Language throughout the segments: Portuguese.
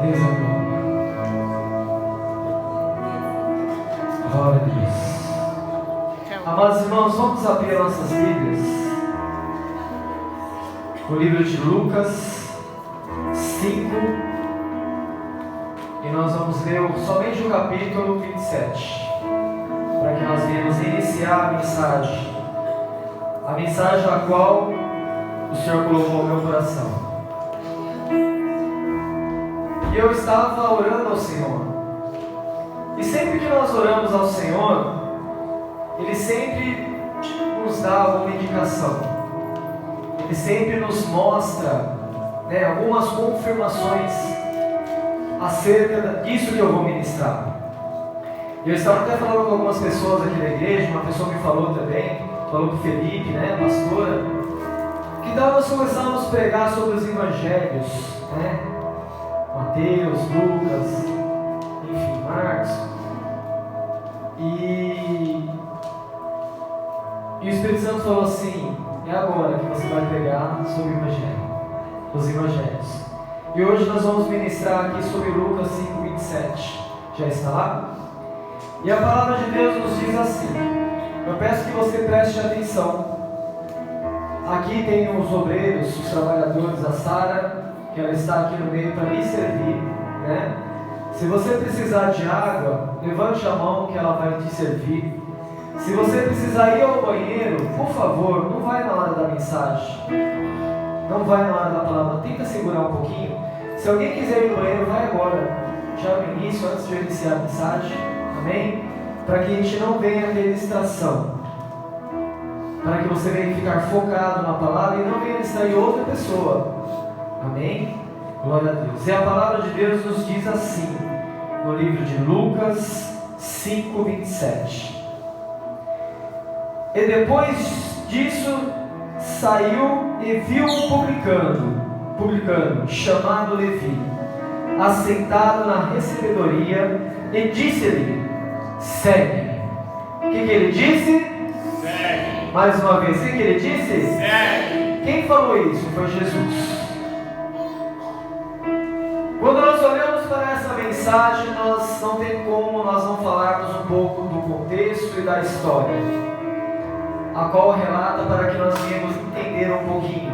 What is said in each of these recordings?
Deus é bom. Glória a Deus. Amados irmãos, vamos abrir nossas Bíblias no livro de Lucas 5 e nós vamos ler somente o capítulo 27 para que nós venhamos iniciar a mensagem a qual o Senhor colocou no meu coração. E eu estava orando ao Senhor. E sempre que nós oramos ao Senhor, Ele sempre nos dá alguma indicação. Ele sempre nos mostra, algumas confirmações acerca disso que eu vou ministrar. E eu estava até falando com algumas pessoas aqui da igreja, uma pessoa me falou também, falou com o Felipe, pastora, que tal nós começarmos a pregar sobre os evangelhos, Mateus, Lucas, enfim, Marcos. E o Espírito Santo falou assim: é agora que você vai pregar sobre o Evangelho, os Evangelhos. E hoje nós vamos ministrar aqui sobre Lucas 5:27. Já está lá? E a palavra de Deus nos diz assim. Eu peço que você preste atenção. Aqui tem os obreiros, os trabalhadores, a Sara, que ela está aqui no meio para me servir, Se você precisar de água, levante a mão que ela vai te servir. Se você precisar ir ao banheiro, por favor, não vai na hora da mensagem, não vai na hora da palavra, tenta segurar um pouquinho. Se alguém quiser ir no banheiro, vai agora, já no início, antes de eu iniciar a mensagem, amém? Para que a gente não venha ter distração, para que você venha ficar focado na palavra e não venha distrair outra pessoa, amém? Glória a Deus. E a palavra de Deus nos diz assim, no livro de Lucas 5:27. E depois disso saiu e viu um publicano chamado Levi, assentado na recebedoria, e disse-lhe: segue-me. O que ele disse? Segue. Mais uma vez, o que ele disse? Segue. Quem falou isso? Foi Jesus. Quando nós olhamos para essa mensagem, nós não tem como nós não falarmos um pouco do contexto e da história, a qual relata para que nós venhamos entender um pouquinho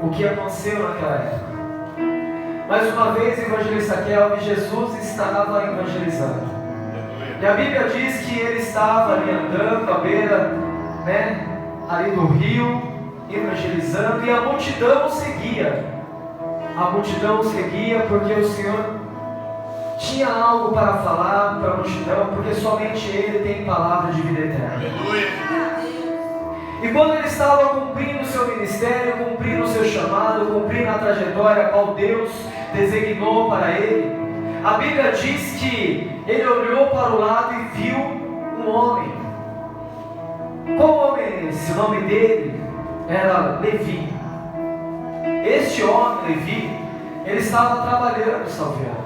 o que aconteceu naquela época. Mais uma vez, evangelista Kelvin, Jesus estava evangelizando. E a Bíblia diz que ele estava ali andando à beira, ali do rio, evangelizando, e a multidão o seguia. A multidão seguia porque o Senhor tinha algo para falar para a multidão, porque somente Ele tem palavra de vida eterna. Aleluia. E quando Ele estava cumprindo o seu ministério, cumprindo o seu chamado, cumprindo a trajetória a qual Deus designou para Ele, a Bíblia diz que Ele olhou para o lado e viu um homem. Qual homem é esse? O nome dele era Levi. Este homem, Levi, ele estava trabalhando, salveado.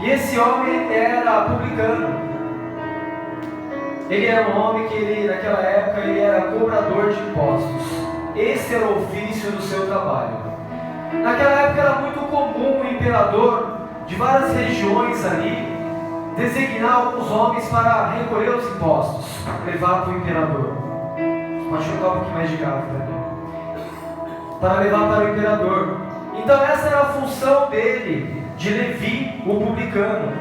E esse homem era publicano. Ele era um homem que naquela época ele era cobrador de impostos. Esse era o ofício do seu trabalho. Naquela época era muito comum o imperador de várias regiões ali designar alguns homens para recolher os impostos, levar para o imperador. Pode jogar um pouquinho mais de garfo para mim. Para levar para o imperador. Então essa era a função dele, de Levi, o publicano.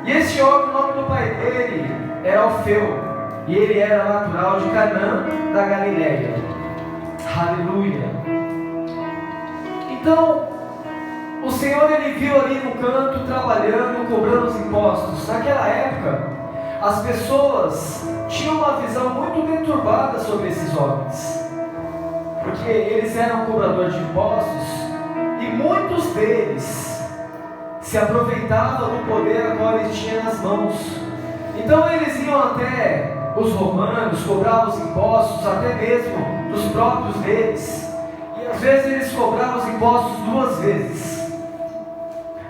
E esse homem, o nome do pai dele era Alfeu, e ele era natural de Canaã da Galileia. Aleluia. Então o Senhor, ele viu ali no canto, trabalhando, cobrando os impostos. Naquela época as pessoas tinham uma visão muito deturbada sobre esses homens, porque eles eram cobradores de impostos e muitos deles se aproveitavam do poder a qual eles tinham nas mãos. Então eles iam até os romanos, cobravam os impostos, até mesmo dos próprios deles, e às vezes eles cobravam os impostos duas vezes.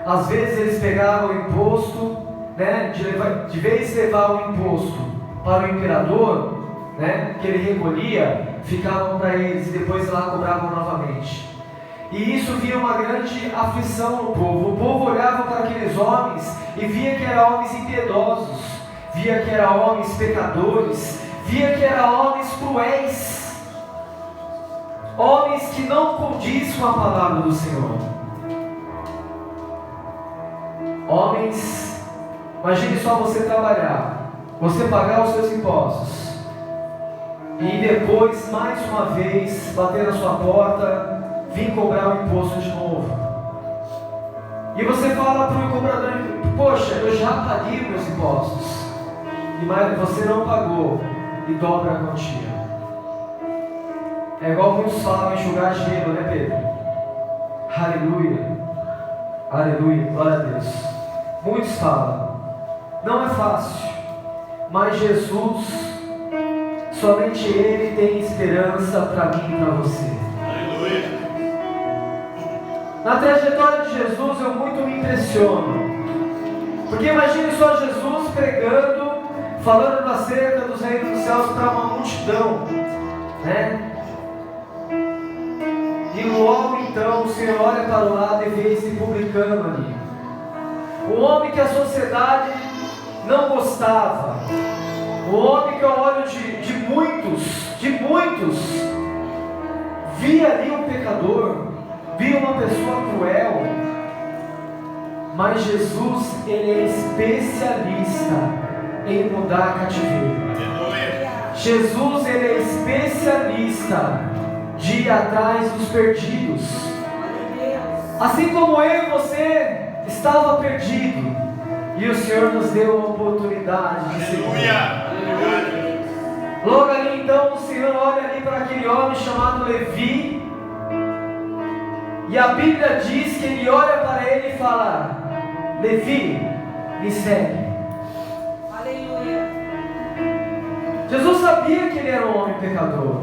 Às vezes eles pegavam o imposto, de vez de levar o imposto para o imperador, que ele recolhia, ficavam para eles e depois lá cobravam novamente. E isso via uma grande aflição no povo. O povo olhava para aqueles homens e via que eram homens impiedosos, via que eram homens pecadores, via que eram homens cruéis, homens que não condiz com a palavra do Senhor. Homens, imagine só você trabalhar, você pagar os seus impostos, e depois, mais uma vez, bater na sua porta, vir cobrar o imposto de novo. E você fala para o cobrador: poxa, eu já paguei meus impostos. Mas você não pagou e dobra a quantia. É igual muitos falam, enxugar gelo, né, Pedro? Aleluia. Aleluia, glória a Deus. Muitos falam, não é fácil, mas Jesus, somente Ele tem esperança para mim e para você. Aleluia. Na trajetória de Jesus eu muito me impressiono, porque imagine só Jesus pregando, falando acerca dos reinos dos céus para uma multidão, né? E logo então o Senhor olha para o lado e vê esse publicano ali, um homem que a sociedade não gostava, um homem que ao olho de muitos via ali um pecador, via uma pessoa cruel. Mas Jesus, Ele é especialista em mudar cativeiro. Jesus, Ele é especialista de ir atrás dos perdidos. Assim como eu e você estava perdido, e o Senhor nos deu a oportunidade de ser. Logo ali então o Senhor olha ali para aquele homem chamado Levi, e a Bíblia diz que ele olha para ele e fala: Levi, me segue. Aleluia. Jesus sabia que ele era um homem pecador.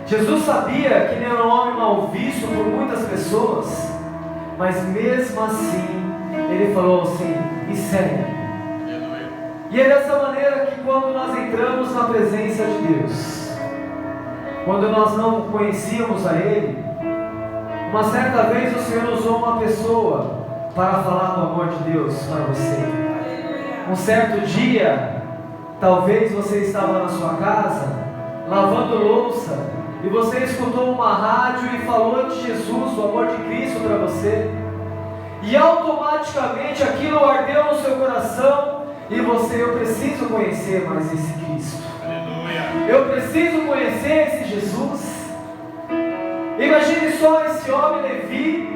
Jesus sabia que ele era um homem mal visto por muitas pessoas. Mas mesmo assim, ele falou assim: me segue. E é dessa maneira que quando nós entramos na presença de Deus, quando nós não conhecíamos a Ele, uma certa vez o Senhor usou uma pessoa para falar do amor de Deus para você. Um certo dia, talvez você estava na sua casa, lavando louça, e você escutou uma rádio e falou de Jesus, do amor de Cristo para você, e automaticamente aquilo ardeu no seu coração, e você: eu preciso conhecer mais esse Cristo. Aleluia. Eu preciso conhecer esse Jesus. Imagine só esse homem Levi,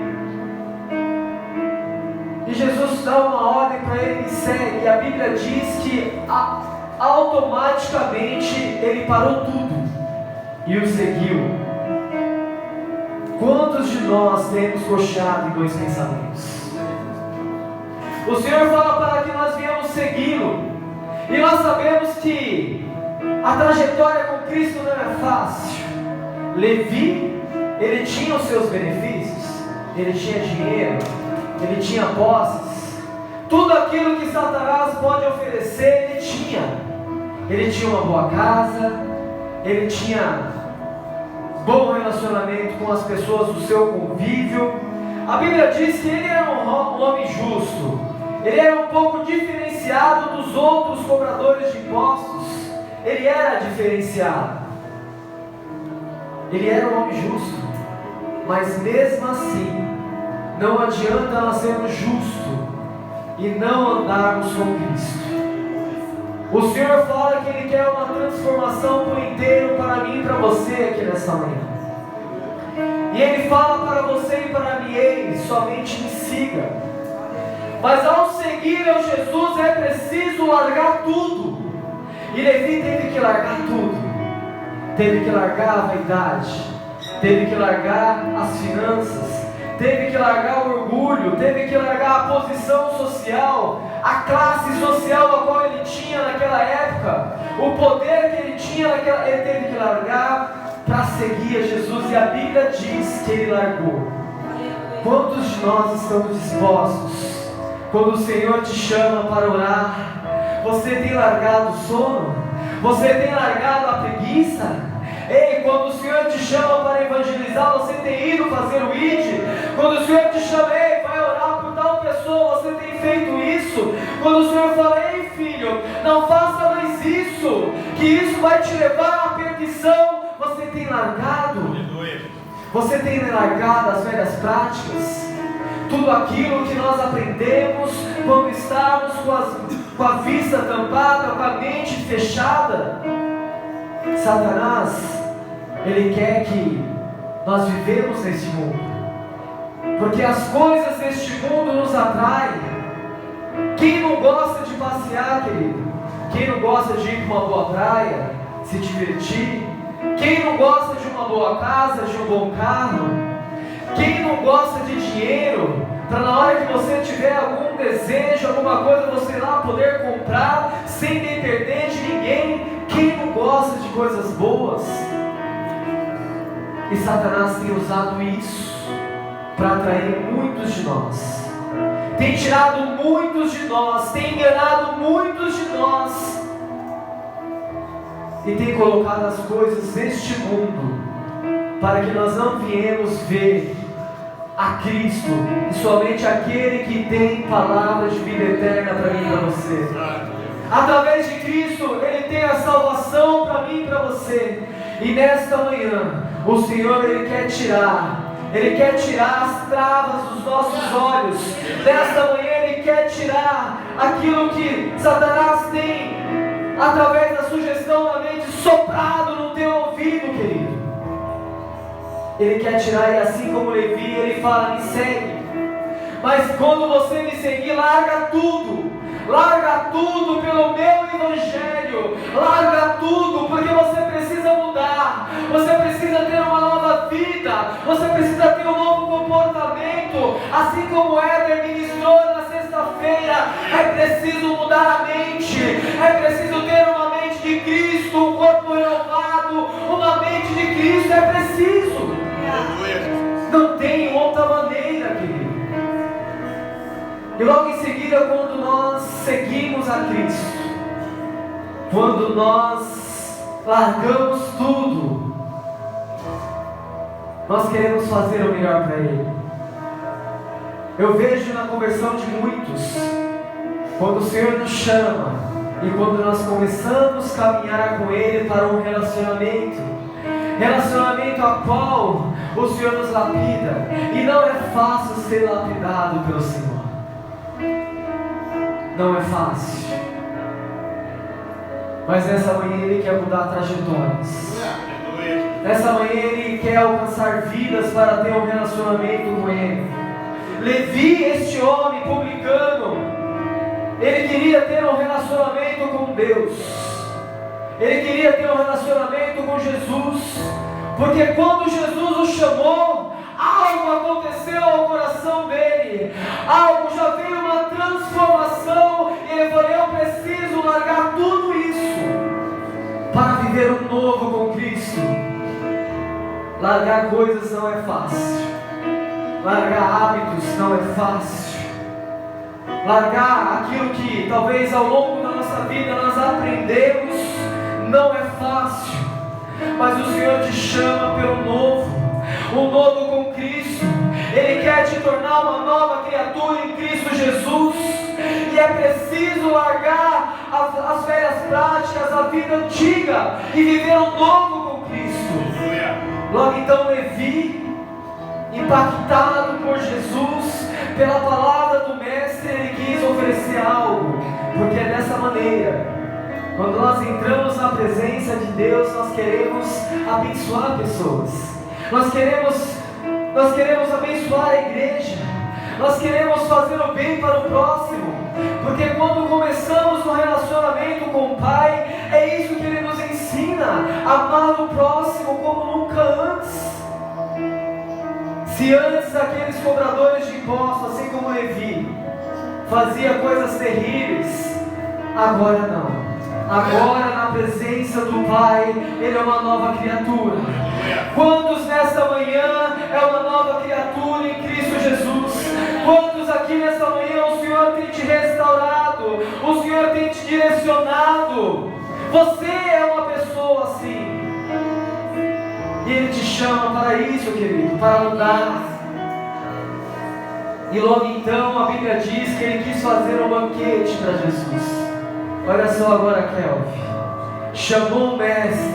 e Jesus dá uma ordem para ele: segue. E a Bíblia diz que automaticamente ele parou tudo e o seguiu. Quantos de nós temos coxado em dois pensamentos? O Senhor fala para que nós venhamos segui-lo, e nós sabemos que a trajetória com Cristo não é fácil. Levi, ele tinha os seus benefícios, ele tinha dinheiro, ele tinha posses, tudo aquilo que Satanás pode oferecer, ele tinha. Ele tinha uma boa casa, ele tinha bom relacionamento com as pessoas do seu convívio. A Bíblia diz que ele era um homem justo, ele era um pouco diferenciado dos outros cobradores de impostos, ele era diferenciado, ele era um homem justo. Mas mesmo assim, não adianta nós sermos justos e não andarmos com Cristo. O Senhor fala que Ele quer uma transformação por inteiro para mim e para você aqui nessa manhã. E Ele fala para você e para mim: ei, somente me siga. Mas ao seguir ao Jesus é preciso largar tudo. E Levi teve que largar tudo. Teve que largar a vaidade, teve que largar as finanças, teve que largar o orgulho, teve que largar a posição social, a classe social a qual ele tinha naquela época, o poder que ele tinha naquela, ele teve que largar para seguir a Jesus. E a Bíblia diz que ele largou. Quantos de nós estamos dispostos, quando o Senhor te chama para orar, você tem largado o sono? Você tem largado a preguiça? Ei, Ei, quando o Senhor te chama para evangelizar, você tem ido fazer o ID? Quando o Senhor te chama, ei, vai orar por tal pessoa, você tem feito isso? Quando o Senhor fala, ei filho, não faça mais isso, que isso vai te levar à perdição, você tem largado? Aleluia. Você tem largado as velhas práticas? Tudo aquilo que nós aprendemos quando estamos com a vista tampada, com a mente fechada? Satanás, ele quer que nós vivemos neste mundo, porque as coisas deste mundo nos atraem. Quem não gosta de passear, querido? Quem não gosta de ir para uma boa praia, se divertir? Quem não gosta de uma boa casa, de um bom carro? Quem não gosta de dinheiro, para na hora que você tiver algum desejo, alguma coisa, você ir lá poder comprar, sem depender de ninguém? Quem não gosta de coisas boas? E Satanás tem usado isso para atrair muitos de nós, tem tirado muitos de nós, tem enganado muitos de nós, e tem colocado as coisas neste mundo para que nós não viemos ver a Cristo, e somente aquele que tem palavra de vida eterna para mim e para você. Através de Cristo, Ele tem a salvação para mim e para você. E nesta manhã, o Senhor, Ele quer tirar as travas dos nossos olhos. Nesta manhã, Ele quer tirar aquilo que Satanás tem, através da sugestão da mente, soprado no teu ouvido, querido. Ele quer tirar, e assim como Levi, ele fala, me segue. Mas quando você me seguir, larga tudo pelo meu evangelho, larga tudo, porque você precisa mudar, você precisa ter uma nova vida, você precisa ter um novo comportamento, assim como o Éder ministrou na sexta-feira. É preciso mudar a mente, é preciso ter uma mente de Cristo, um corpo renovado, uma mente de Cristo, é preciso. Não tem outra maneira, querido. E logo em seguida, quando nós seguimos a Cristo, quando nós largamos tudo, nós queremos fazer o melhor para Ele. Eu vejo na conversão de muitos, quando o Senhor nos chama e quando nós começamos a caminhar com Ele para um relacionamento a qual o Senhor nos lapida, e não é fácil ser lapidado pelo Senhor. Não é fácil, mas nessa manhã Ele quer mudar trajetórias. Nessa manhã Ele quer alcançar vidas para ter um relacionamento com Ele. Levi, este homem publicano, ele queria ter um relacionamento com Deus, ele queria ter um relacionamento com Jesus, porque quando Jesus o chamou, algo aconteceu ao coração dele, já veio uma transformação, e ele falou, eu preciso largar tudo isso para viver um novo com Cristo. Largar coisas não é fácil, largar hábitos não é fácil, largar aquilo que talvez ao longo da nossa vida nós aprendemos não é fácil, mas o Senhor te chama pelo novo, um novo com Cristo. Ele quer te tornar uma nova criatura em Cristo Jesus, e é preciso largar as velhas práticas, a vida antiga, e viver um novo com Cristo. Logo então Levi, impactado por Jesus, pela palavra do Mestre, ele quis oferecer algo, porque é dessa maneira, quando nós entramos na presença de Deus, nós queremos abençoar pessoas, nós queremos abençoar a igreja, nós queremos fazer o bem para o próximo, porque quando começamos um relacionamento com o Pai, é isso que Ele nos ensina, amar o próximo como nunca antes. Se antes aqueles cobradores de impostos, assim como Levi, fazia coisas terríveis, agora não. Agora na presença do Pai, Ele é uma nova criatura. Quantos nesta manhã é uma nova criatura em Cristo Jesus? Quantos aqui nesta manhã o Senhor tem te restaurado, o Senhor tem te direcionado? Você é uma pessoa assim. para isso, querido, para mudar. E logo então a Bíblia diz que ele quis fazer um banquete para Jesus. Olha só agora, Kelvin. Chamou o mestre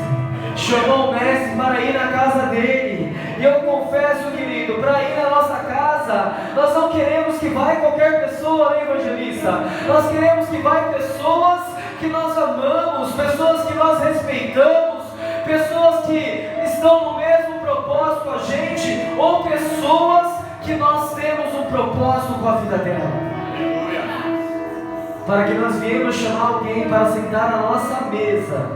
para ir na casa dele. E eu confesso, querido, para ir na nossa casa, nós não queremos que vá qualquer pessoa, né, evangelista? Nós queremos que vá pessoas que nós amamos, pessoas que nós respeitamos, pessoas que estão no mesmo propósito com a gente, ou pessoas que nós temos um propósito com a vida dela. Aleluia. Para que nós viemos chamar alguém para sentar na nossa mesa,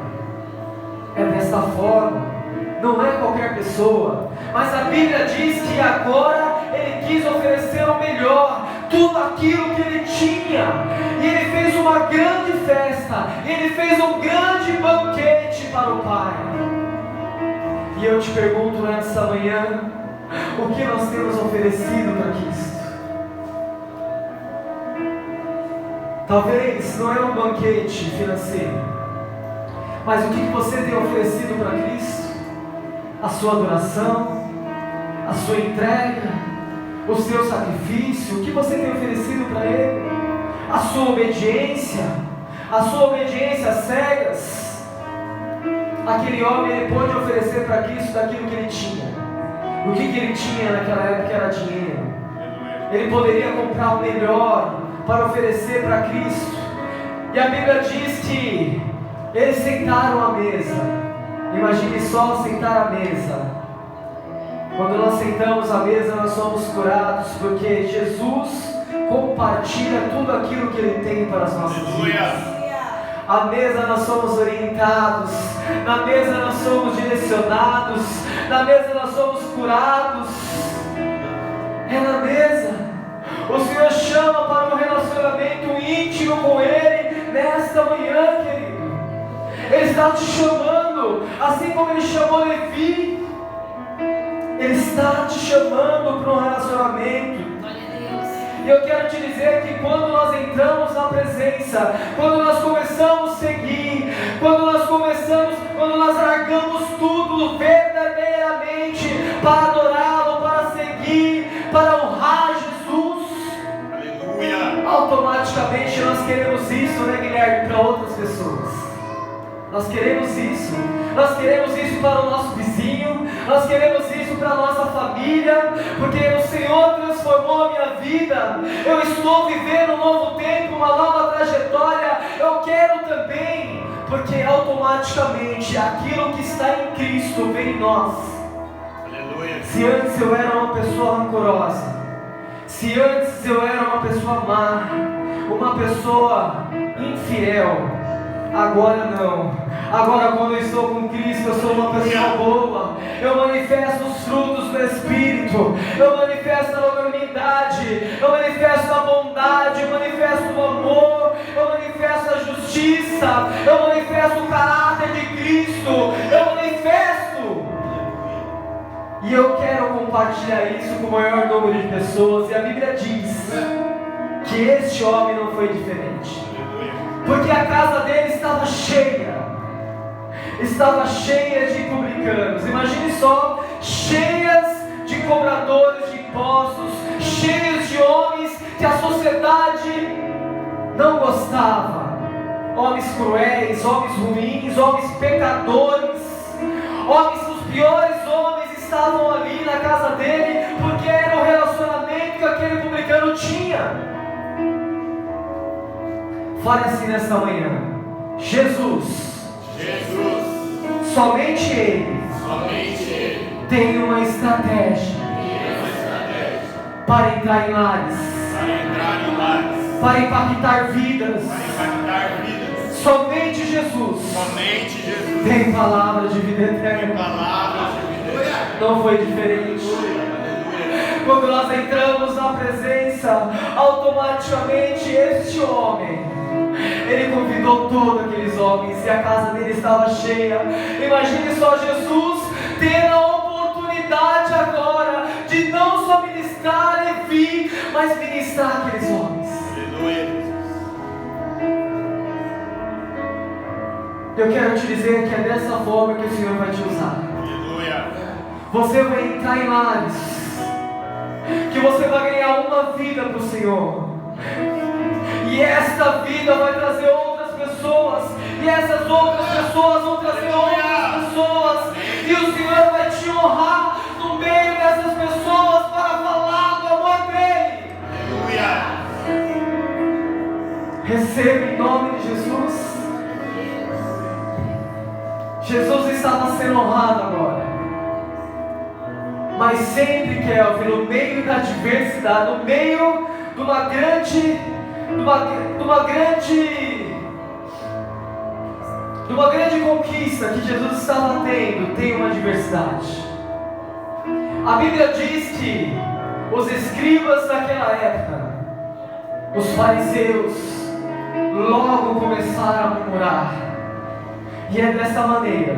é desta forma, não é qualquer pessoa, mas a Bíblia diz que agora ele quis oferecer o melhor, tudo aquilo que ele tinha, e ele fez uma grande festa, e ele fez um grande banquete para o Pai. E eu te pergunto nessa manhã, o que nós temos oferecido para Cristo? Talvez não é um banquete financeiro, mas o que você tem oferecido para Cristo? A sua adoração, a sua entrega, o seu sacrifício, o que você tem oferecido para Ele? A sua obediência às cegas. Aquele homem, ele pôde oferecer para Cristo daquilo que ele tinha. O que ele tinha naquela época era dinheiro. Ele poderia comprar o melhor para oferecer para Cristo. E a Bíblia diz que eles sentaram à mesa. Imagine só sentar à mesa. Quando nós sentamos à mesa, nós somos curados, porque Jesus compartilha tudo aquilo que Ele tem para as nossas vidas. À mesa nós somos orientados, na mesa nós somos direcionados, na mesa nós somos curados. É na mesa. O Senhor chama para um relacionamento íntimo com Ele nesta manhã, querido. Ele está te chamando, assim como Ele chamou Levi. Ele está te chamando para um relacionamento. E eu quero te dizer que quando nós entramos na presença, quando nós começamos a seguir, quando nós largamos tudo verdadeiramente para adorá-lo, para seguir, para honrar Jesus, Aleluia. automaticamente nós queremos isso, né, Guilherme, para outras pessoas. Nós queremos isso para o nosso vizinho, nós queremos isso para a nossa família, porque o Senhor transformou a minha vida, eu estou vivendo um novo tempo, uma nova trajetória, eu quero também, porque automaticamente aquilo que está em Cristo vem em nós. Aleluia. Se antes eu era uma pessoa rancorosa, se antes eu era uma pessoa má, uma pessoa infiel, agora não. Agora quando eu estou com Cristo, eu sou uma pessoa boa. Eu manifesto os frutos do Espírito. Eu manifesto a longanimidade. Eu manifesto a bondade. Eu manifesto o amor. Eu manifesto a justiça. Eu manifesto o caráter de Cristo. Eu manifesto. E eu quero compartilhar isso com o maior número de pessoas. E a Bíblia diz que este homem não foi diferente. Porque a casa dele estava cheia de publicanos. Imagine só, cheias de cobradores de impostos, cheios de homens que a sociedade não gostava, homens cruéis, homens ruins, homens pecadores, homens, os piores homens estavam ali na casa dele, porque era o relacionamento que aquele publicano tinha. Fale assim nesta manhã: Jesus, somente Ele tem uma estratégia para entrar em lares, para impactar vidas. Somente Jesus tem palavra de vida eterna. Não foi diferente. Quando nós entramos na presença, automaticamente este homem, ele convidou todos aqueles homens e a casa dele estava cheia. Imagine só Jesus ter a oportunidade agora de não só ministrar Levi, mas ministrar aqueles homens. Eu quero te dizer que é dessa forma que o Senhor vai te usar. você vai entrar em lares, que você vai ganhar uma vida para o Senhor, e esta vida vai trazer outras pessoas, e essas outras pessoas vão trazer outras pessoas, e o Senhor vai te honrar no meio dessas pessoas para falar do amor dele. Aleluia. Receba em nome de Jesus. Jesus estava sendo honrado agora, mas sempre, Kelvin, no meio da adversidade, no meio de uma grande conquista que Jesus estava tendo, tem uma adversidade. A Bíblia diz que os escribas daquela época, os fariseus, logo começaram a murmurar. E é dessa maneira,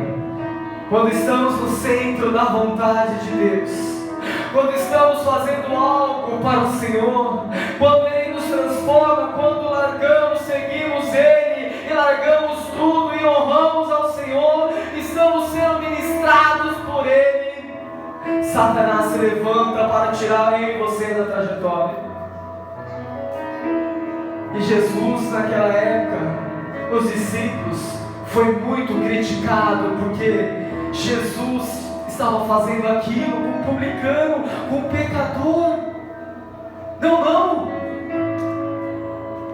quando estamos no centro da vontade de Deus, quando estamos fazendo algo para o Senhor, quando Ele nos transforma, quando largamos, seguimos Ele e largamos tudo e honramos ao Senhor, estamos sendo ministrados por Ele, Satanás se levanta para tirar eu e você da trajetória. E Jesus, naquela época, os discípulos, foi muito criticado porque Jesus estava fazendo aquilo com um publicano, com um pecador. Não.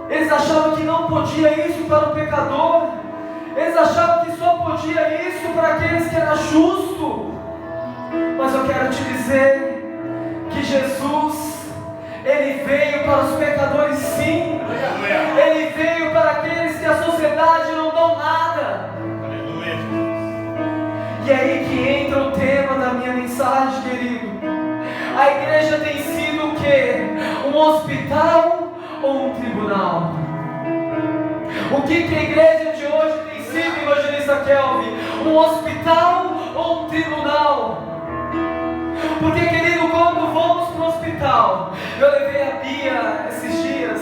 Eles achavam que não podia isso para o pecador. Eles achavam que só podia isso para aqueles que era justo. Mas eu quero te dizer que Jesus, Ele veio para os pecadores sim. Ele veio para aqueles que a sociedade não dão nada. Aleluia. E é aí que entra o tema da minha mensagem, querido. A igreja tem sido o quê? Um hospital ou um tribunal? O que a igreja de hoje tem sido, evangelista Kelvin? Um hospital ou um tribunal? Porque, querido, quando vamos para o hospital, eu levei a Bia esses dias,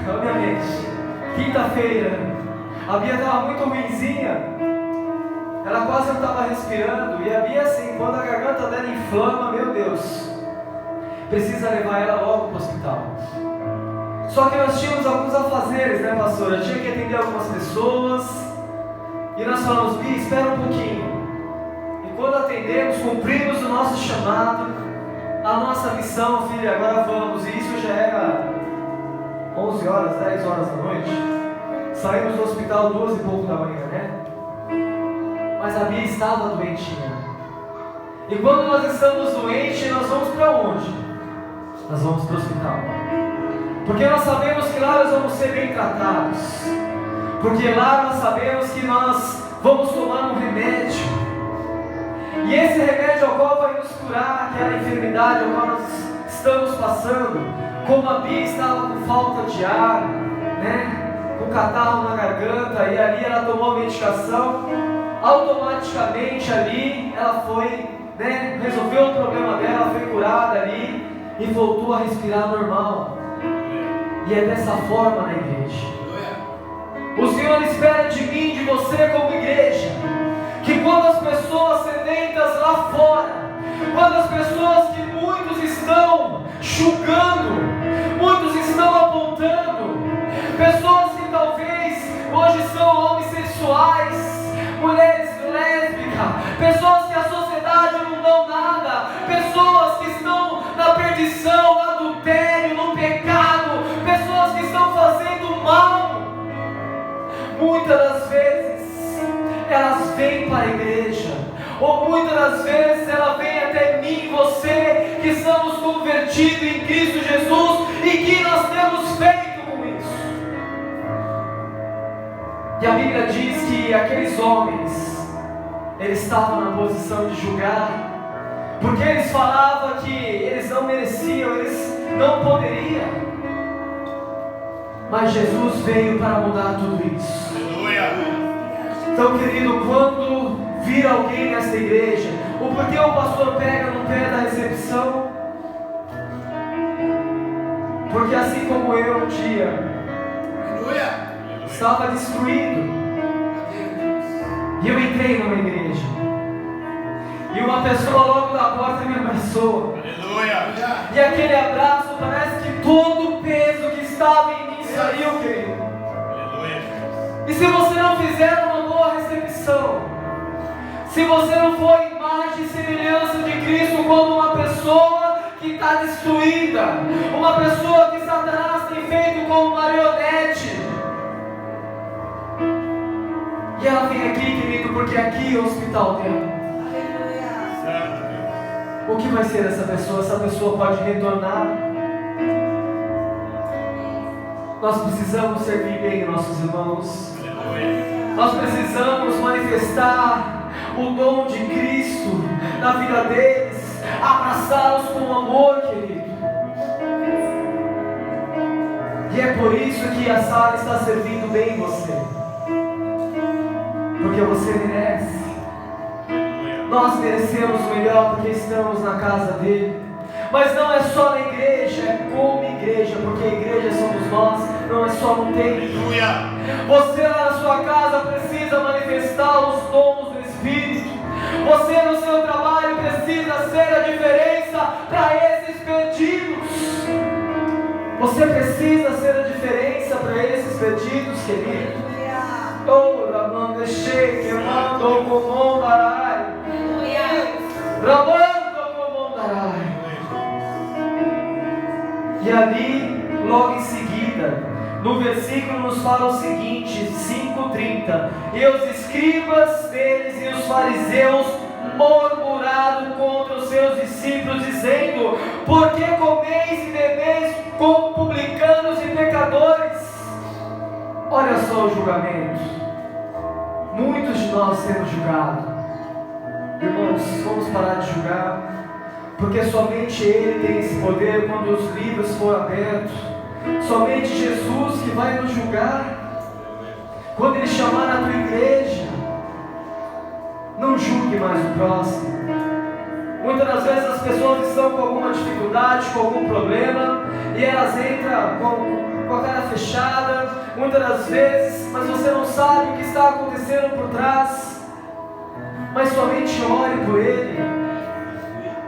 obviamente, quinta-feira, a Bia estava muito ruinzinha, ela quase não estava respirando, e a Bia assim, quando a garganta dela inflama, meu Deus, precisa levar ela logo para o hospital. Só que nós tínhamos alguns afazeres, né, pastora? Eu tinha que atender algumas pessoas, e nós falamos, Bia, espera um pouquinho. Quando atendemos, cumprimos o nosso chamado, a nossa missão, filha, agora vamos. E isso já era 11 horas, 10 horas da noite. Saímos do hospital 2 e pouco da manhã, né? Mas a Bia estava doentinha. E quando nós estamos doentes, nós vamos para onde? Nós vamos para o hospital. Porque nós sabemos que lá nós vamos ser bem tratados. Porque lá nós sabemos que nós vamos tomar um remédio. E esse remédio ao qual vai nos curar aquela enfermidade ao qual nós estamos passando, como a Bia estava com falta de ar, né, com catarro na garganta, e ali ela tomou a medicação, automaticamente ali ela foi, né, resolveu o problema dela, foi curada ali e voltou a respirar normal. E é dessa forma na igreja. O Senhor espera de mim, de você como igreja, que quando as pessoas sedentas lá fora, quando as pessoas que muitos estão julgando, muitos estão apontando, pessoas que talvez hoje são homossexuais, mulheres lésbicas, pessoas que a sociedade não dão nada, pessoas que estão na perdição, no adultério, no pecado, pessoas que estão fazendo mal, muitas das vezes elas vêm para a igreja, ou muitas das vezes ela vem até mim e você, que estamos convertidos em Cristo Jesus, e que nós temos feito com isso. E a Bíblia diz que aqueles homens, eles estavam na posição de julgar, porque eles falavam que eles não mereciam, eles não poderiam, mas Jesus veio para mudar tudo isso. Aleluia. Então, querido, quando vir alguém nesta igreja, o porquê o pastor pega no pé da recepção? Porque assim como eu um dia estava destruído, e eu entrei numa igreja, E uma pessoa logo da porta me abraçou. Aleluia. E aquele abraço parece que todo o peso que estava em mim saiu, querido. Aleluia. E se você não fizer uma boa recepção, se você não for imagem e semelhança de Cristo como uma pessoa que está destruída, uma pessoa que Satanás tem feito como marionete, e ela vem aqui, querido, porque aqui é o hospital dela. Santo Deus. O que vai ser essa pessoa? Essa pessoa pode retornar. Nós precisamos servir bem nossos irmãos. Aleluia. Nós precisamos manifestar o dom de Cristo na vida deles, abraçá-los com amor, querido. E é por isso que a sala está servindo bem você, porque você merece. Nós merecemos o melhor porque estamos na casa dele. Mas não é só na igreja, é como igreja, porque a igreja somos nós, não é só no templo. Aleluia. Você lá na sua casa precisa manifestar os dons do Espírito. Você no seu trabalho precisa ser a diferença para esses perdidos. Você precisa ser a diferença para esses perdidos, querido. Oh, Ramando Cheque, Ramando Comondarai. Ramando Comondarai. E ali, logo em seguida, no versículo nos fala o seguinte, 5:30: e os escribas deles e os fariseus murmuraram contra os seus discípulos, dizendo: por que comeis e bebeis com publicanos e pecadores? Olha só o julgamento. Muitos de nós temos julgado. Irmãos, vamos parar de julgar, porque somente Ele tem esse poder quando os livros forem abertos. Somente Jesus que vai nos julgar. Quando Ele chamar na tua igreja, não julgue mais o próximo. Muitas das vezes as pessoas estão com alguma dificuldade, com algum problema, e elas entram com a cara fechada, muitas das vezes, mas você não sabe o que está acontecendo por trás. Mas somente ore por ele.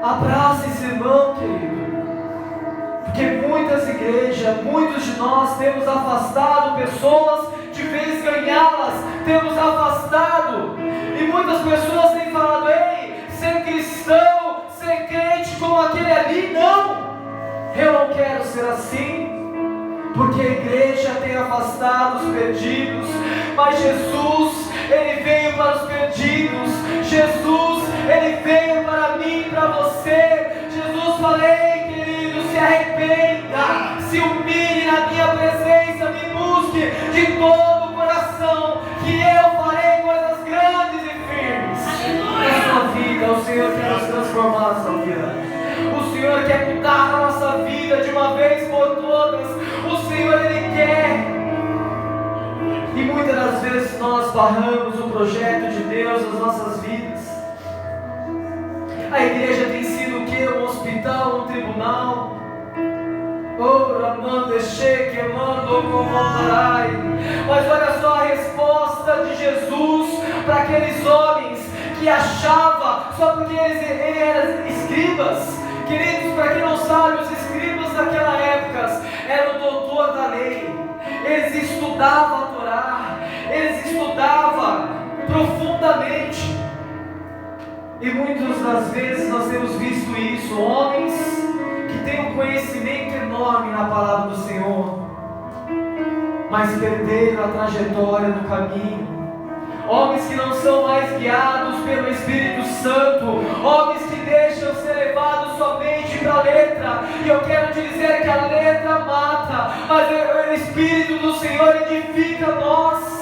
Abraça esse irmão, querido. Porque muitas igrejas, muitos de nós temos afastado pessoas de vez ganhá-las, temos afastado. E muitas pessoas têm falado: ei, ser cristão, ser crente como aquele ali, não. Eu não quero ser assim. Porque a igreja tem afastado os perdidos, mas Jesus, Ele veio para os perdidos. Jesus, Ele veio para mim e para você. Jesus fala: ei, querido, se arrependa, se humilhe na minha presença, me busque de todo o coração, que eu farei coisas grandes e firmes na sua vida. O Senhor quer nos transformar nessa vida. O Senhor quer mudar a nossa vida de uma vez por todas. O Senhor, Ele quer. E muitas das vezes nós barramos o projeto de Deus nas nossas vidas. A igreja tem sido o que? Um hospital, um tribunal. Oh, Ramando Cheque, Mando Comondarai. Mas olha só a resposta de Jesus para aqueles homens que achavam, só porque eles eram escribas. Queridos, para quem não sabe, os escribas daquela época eram o doutor da lei. Eles estudavam a Torá, eles estudavam profundamente. E muitas das vezes nós temos visto isso, homens que têm um conhecimento enorme na palavra do Senhor, mas perderam a trajetória do caminho. Homens que não são mais guiados pelo Espírito Santo, homens que deixam ser levados somente para a letra. E eu quero te dizer que a letra mata, mas o Espírito do Senhor edifica nós.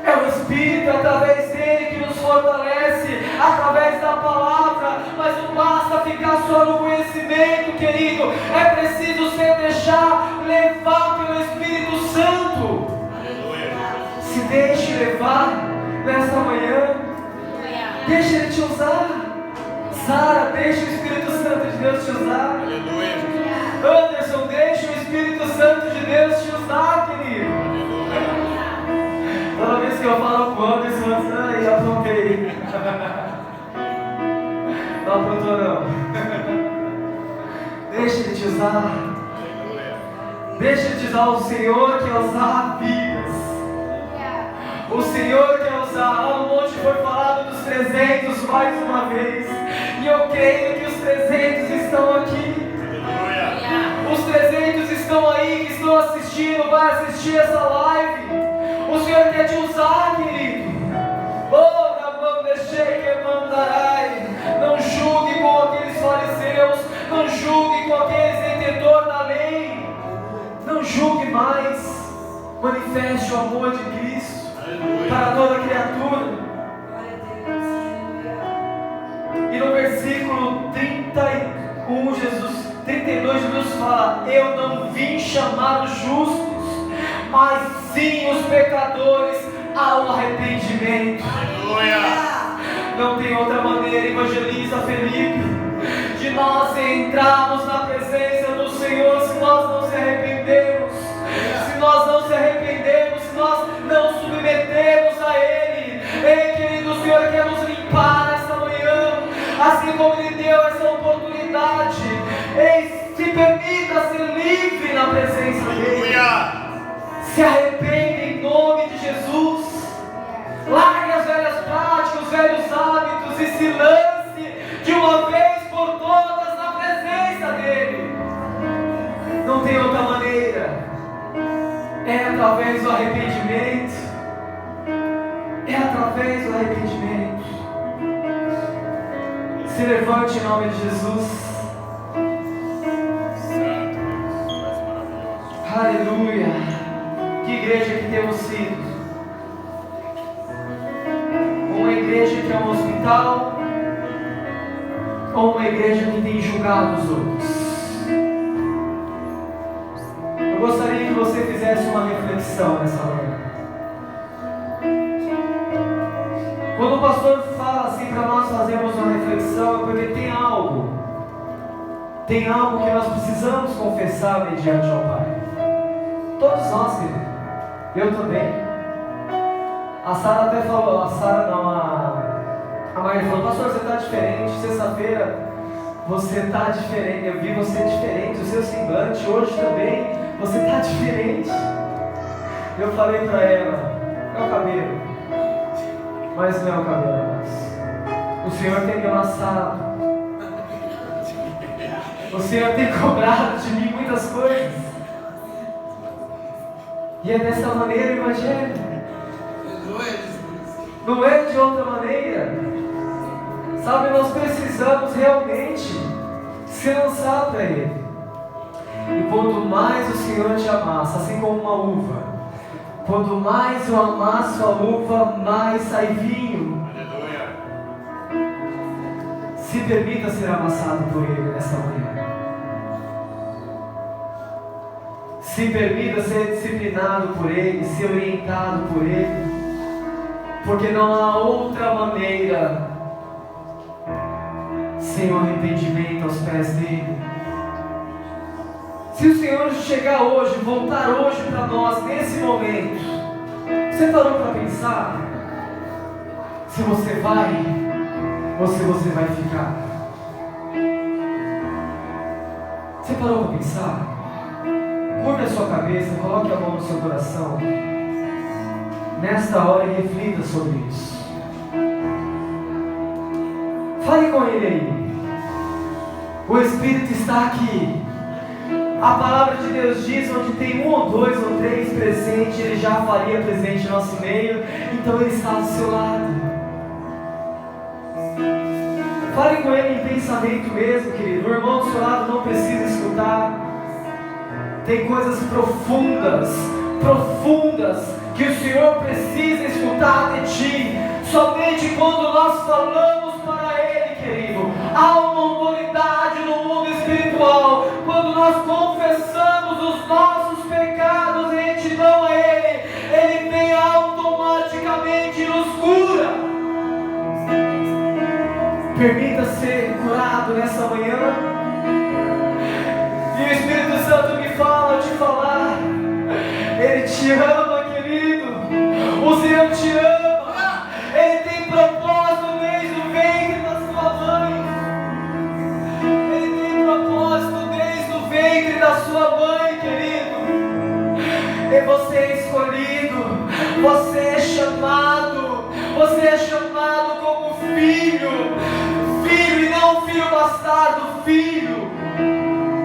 É o Espírito, através dele, que nos fortalece, através da palavra. Mas não basta ficar só no conhecimento, querido. É preciso se deixar levar pelo Espírito Santo. Se deixe levar nesta manhã. Deixa Ele te usar. Sara, deixa o Espírito Santo de Deus te usar. Anderson, deixa o Espírito Santo de Deus te usar, querido. Toda vez que eu falo com o Anderson, ai, aprontei. ou não? Deixa Ele te usar. Deixa Ele te usar. O Senhor quer usar vidas. O Senhor quer usar. Lá no monte foi falado dos 300 mais uma vez. E eu creio que os 300 estão aqui. Os 300 estão aí, que estão assistindo, vai assistir essa live. O Senhor quer te usar, querido. Oh, Ramam deixei que mandarai. Não julgue com aqueles fariseus. Não julgue com aqueles detentores da lei. Não julgue mais. Manifeste o amor de Cristo para toda criatura. E no versículo 31, 32, Jesus fala: eu não vim chamar os justos, mas sim os pecadores ao arrependimento. Não tem outra maneira, evangelista Felipe, de nós entrarmos na presença do Senhor se nós não se arrependemos. Se nós não se arrependemos, se nós não submetemos a Ele. Ei, querido, o Senhor quer nos limpar nesta manhã, assim como Ele deu essa oportunidade. Ei, se permita ser livre na presença dEle. Se arrependa em nome de Jesus. Largue as velhas práticas, os velhos hábitos e se lance de uma vez por todas na presença dEle. Não tem outra maneira. É através do arrependimento. É através do arrependimento. Se levante em nome de Jesus. Aleluia. Que igreja que temos sido? Uma igreja que é um hospital, ou uma igreja que tem julgado os outros? Eu gostaria que você fizesse uma reflexão nessa manhã. Quando o pastor fala assim para nós fazermos uma reflexão, é porque tem algo que nós precisamos confessar mediante ao Pai. Todos nós, querido. Eu também. A Sara até falou, a Maria falou: pastor, você está diferente, sexta-feira você está diferente, eu vi você diferente, o seu semblante hoje também, você está diferente. Eu falei para ela: é o cabelo, mas não é o cabelo mais. O Senhor tem me amassado, o Senhor tem cobrado de mim muitas coisas, e é dessa maneira o Evangelho. Não é de outra maneira. Sabe, nós precisamos realmente se lançar para Ele. E quanto mais o Senhor te amassa, assim como uma uva, quanto mais eu amasso a uva, mais sai vinho. Aleluia. Se permita ser amassado por Ele nessa manhã. Se permita ser disciplinado por Ele, ser orientado por Ele. Porque não há outra maneira sem o arrependimento aos pés dele. Se o Senhor chegar hoje, voltar hoje para nós, nesse momento, você parou para pensar se você vai ou se você vai ficar? Você parou para pensar? Curva a sua cabeça, coloque a mão no seu coração nesta hora e reflita sobre isso. Fale com Ele aí. O Espírito está aqui. A palavra de Deus diz: onde tem um ou dois ou três presentes, Ele já faria presente no nosso meio. Então Ele está do seu lado. Fale com Ele em pensamento mesmo, querido. O irmão do seu lado não precisa escutar. Tem coisas profundas que o Senhor precisa escutar de ti. Somente quando nós falamos para Ele, querido, há uma autoridade no mundo espiritual. Quando nós confessamos os nossos pecados em retidão a Ele, Ele vem automaticamente e nos cura. Permita ser curado nessa manhã. E o Espírito Santo me fala, te falar: Ele te ama, querido. O Senhor te ama. Ele tem propósito desde o ventre da sua mãe. sua mãe, querido. E você é escolhido, você é chamado como filho, filho e não filho bastardo, filho.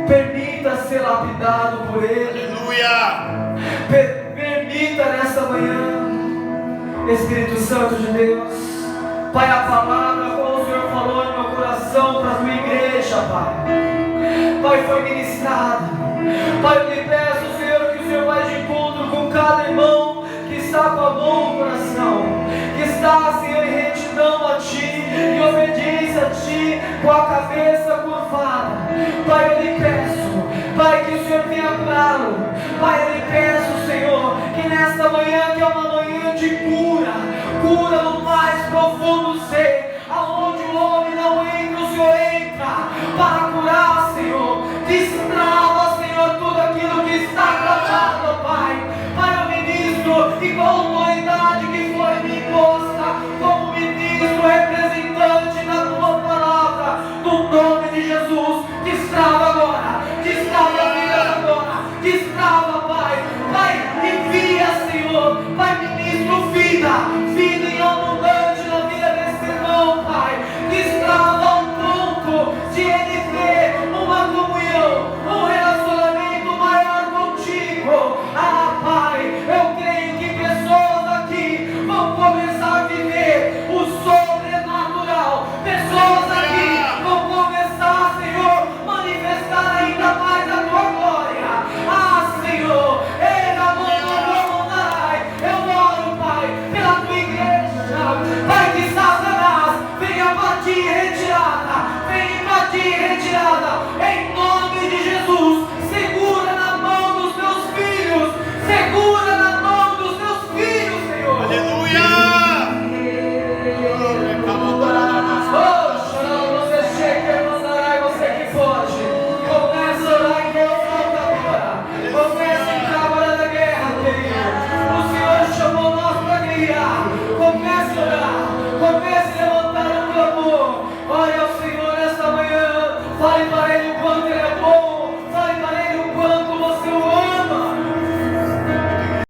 Permita ser lapidado por Ele. Aleluia. Permita nessa manhã, Espírito Santo de Deus, Pai, a palavra como o Senhor falou no meu coração para a tua igreja, Pai. Pai, foi ministrada. Pai, eu lhe peço, Senhor, que o Senhor vai de encontro com cada irmão que está com a mão no coração, que está, Senhor, em retidão a Ti, em obediência a Ti, com a cabeça curvada. Pai, eu lhe peço, Pai, que o Senhor venha curá-lo. Pai, eu lhe peço, Senhor, que nesta manhã, que é uma manhã de cura no mais profundo ser, aonde o homem não entra, o Senhor entra para curar